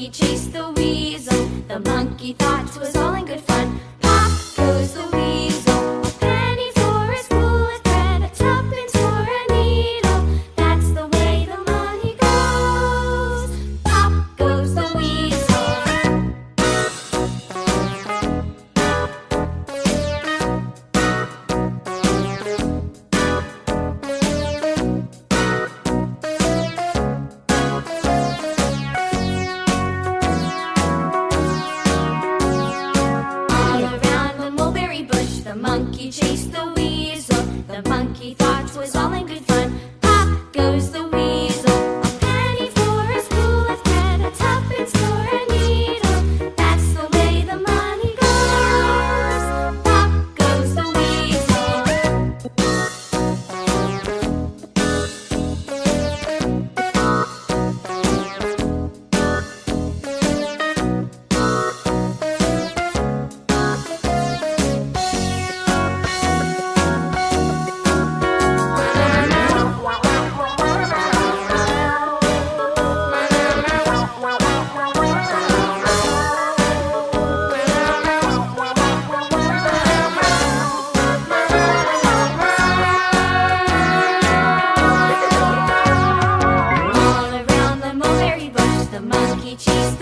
monkey chased the weasel. The monkey thought 'twas all in good fun. Pop goes the weasel. A penny for a spool of thread, a tuppence for a needle. That's the way the money goes. Pop goes the weasel. All around the mulberry bush, the monkey chased the weasel. The monkey thought 'twas all in good fun. Pop goes the weasel. A penny for a spool of thread, a tuppence for a needle. That's the way the money goes. Pop goes the weasel. All around the mulberry bush, the monkey chased